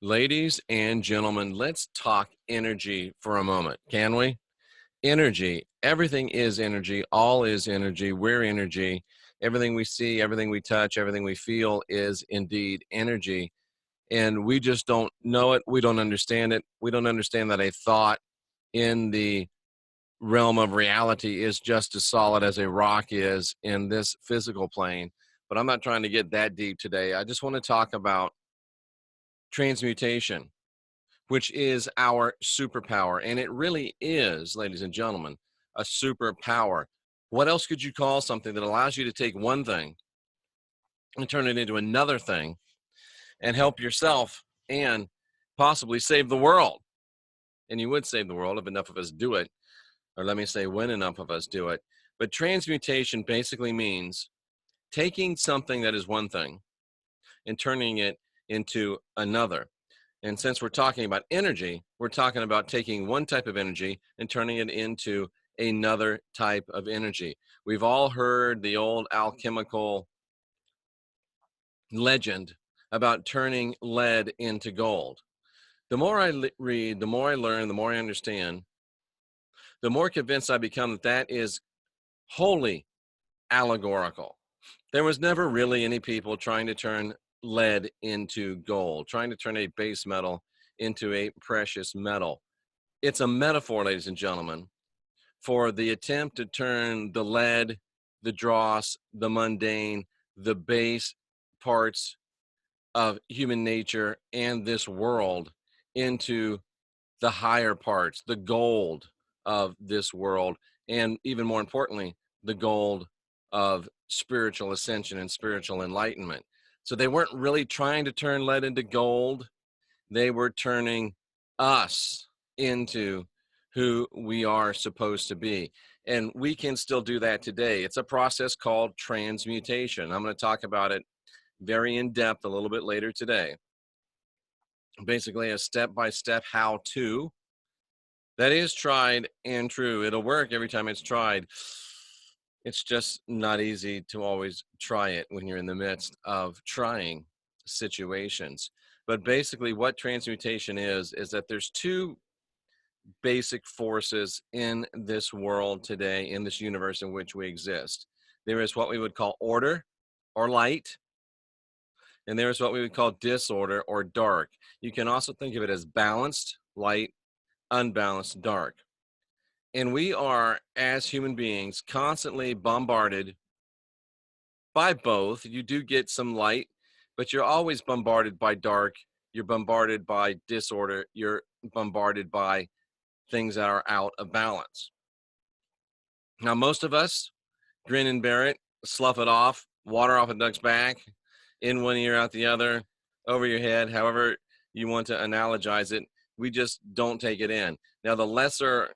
Ladies and gentlemen, let's talk energy for a moment, can we? Energy. Everything is energy. All is energy. We're energy. Everything we see, everything we touch, everything we feel is indeed energy. And we just don't know it. We don't understand it. We don't understand that a thought in the realm of reality is just as solid as a rock is in this physical plane. But I'm not trying to get that deep today. I just want to talk about transmutation, which is our superpower. And it really is, ladies and gentlemen, a superpower. What else could you call something that allows you to take one thing and turn it into another thing and help yourself and possibly save the world? And you would save the world if enough of us do it, or let me say, when enough of us do it. But transmutation basically means taking something that is one thing and turning it into another. And since we're talking about energy, we're talking about taking one type of energy and turning it into another type of energy. We've all heard the old alchemical legend about turning lead into gold. The more I read, the more I learn, the more I understand, the more convinced I become that that is wholly allegorical. There was never really any people trying to turn lead into gold, trying to turn a base metal into a precious metal. It's a metaphor, ladies and gentlemen, for the attempt to turn the lead, the dross, the mundane, the base parts of human nature and this world into the higher parts, the gold of this world, and even more importantly, the gold of spiritual ascension and spiritual enlightenment. So they weren't really trying to turn lead into gold. They were turning us into who we are supposed to be. And we can still do that today. It's a process called transmutation. I'm going to talk about it very in depth a little bit later today. Basically, a step-by-step how-to that is tried and true. It'll work every time it's tried. It's just not easy to always try it when you're in the midst of trying situations. But basically, what transmutation is that there's two basic forces in this world today, in this universe in which we exist. There is what we would call order or light, and there is what we would call disorder or dark. You can also think of it as balanced light, unbalanced dark. And we are, as human beings, constantly bombarded by both. You do get some light, but you're always bombarded by dark. You're bombarded by disorder. You're bombarded by things that are out of balance. Now, most of us grin and bear it, slough it off, water off a duck's back, in one ear, out the other, over your head, however you want to analogize it. We just don't take it in. Now, the lesser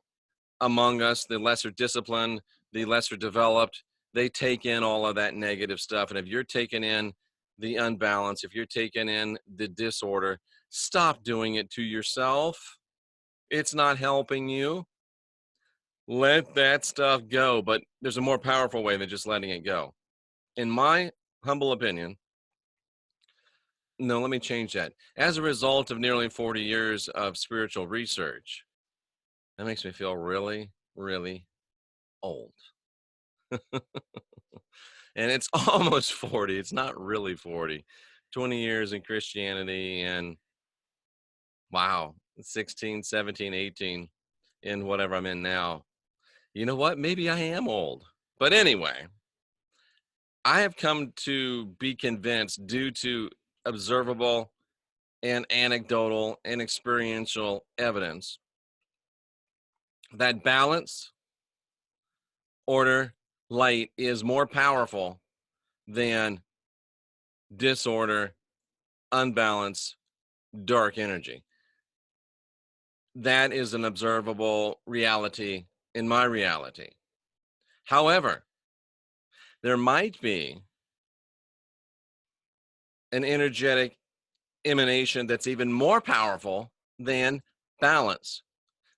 among us, the lesser disciplined, the lesser developed, they take in all of that negative stuff. And if you're taking in the unbalance, if you're taking in the disorder, stop doing it to yourself. It's not helping you. Let that stuff go. But there's a more powerful way than just letting it go. In my humble opinion, no, let me change that. As a result of nearly 40 years of spiritual research, that makes me feel really, really old. And it's almost 40. It's not really 40. 20 years in Christianity and wow, 16, 17, 18 in whatever I'm in now. You know what? Maybe I am old. But anyway, I have come to be convinced due to observable and anecdotal and experiential evidence that balance, order, light is more powerful than disorder, unbalance, dark energy. That is an observable reality in my reality. However, there might be an energetic emanation that's even more powerful than balance,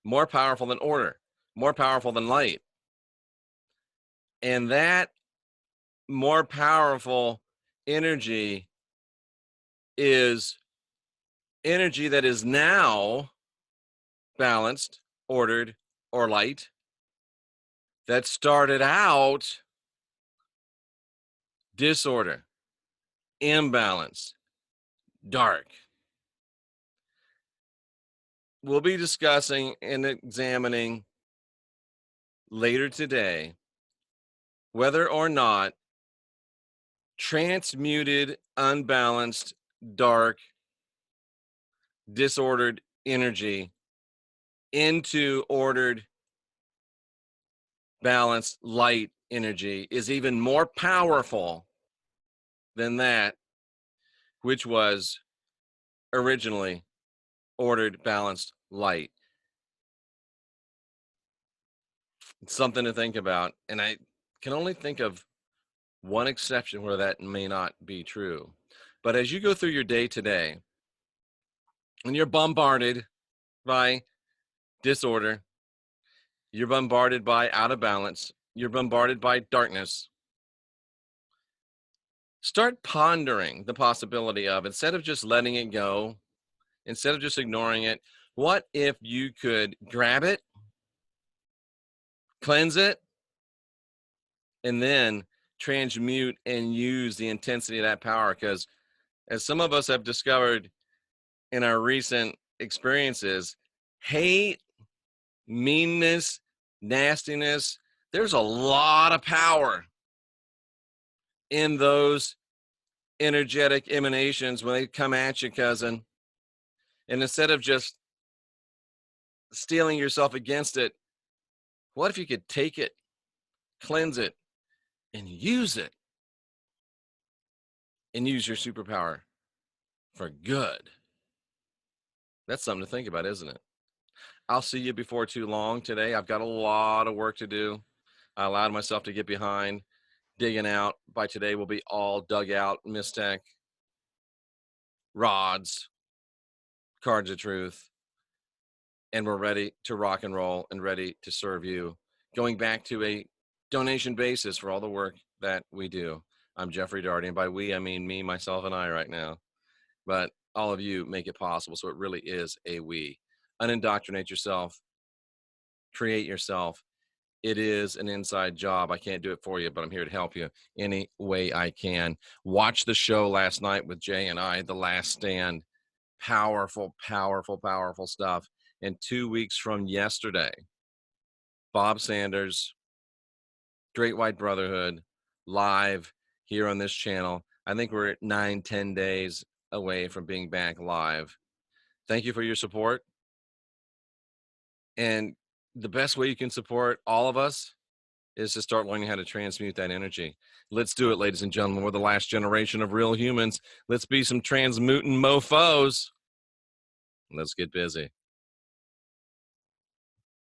more powerful than order, more powerful than light. And that more powerful energy is energy that is now balanced, ordered, or light, that started out disorder, imbalance, dark. We'll be discussing and examining later today whether or not transmuted, unbalanced, dark, disordered energy into ordered, balanced, light energy is even more powerful than that which was originally ordered, balanced, light. It's something to think about. And I can only think of one exception where that may not be true. But as you go through your day today, and you're bombarded by disorder, you're bombarded by out of balance, you're bombarded by darkness, start pondering the possibility of, instead of just letting it go, instead of just ignoring it, what if you could grab it, cleanse it, and then transmute and use the intensity of that power? Because as some of us have discovered in our recent experiences, hate, meanness, nastiness, there's a lot of power in those energetic emanations when they come at you, cousin. And instead of just steeling yourself against it, what if you could take it, cleanse it, and use it, and use your superpower for good? That's something to think about, isn't it? I'll see you before too long today. I've got a lot of work to do. I allowed myself to get behind digging out. By today, we'll be all dug out, Mistech, rods, cards of truth, and we're ready to rock and roll and ready to serve you. Going back to a donation basis for all the work that we do. I'm Jeffrey Darty, and by we, I mean me, myself, and I right now. But all of you make it possible, so it really is a we. Unindoctrinate yourself. Create yourself. It is an inside job. I can't do it for you, but I'm here to help you any way I can. Watch the show last night with Jay and I, The Last Stand. Powerful, powerful, powerful stuff. And 2 weeks from yesterday, Bob Sanders, Great White Brotherhood, live here on this channel. I think we're at 9-10 days away from being back live. Thank you for your support. And the best way you can support all of us is to start learning how to transmute that energy. Let's do it, ladies and gentlemen. We're the last generation of real humans. Let's be some transmutant mofos. Let's get busy.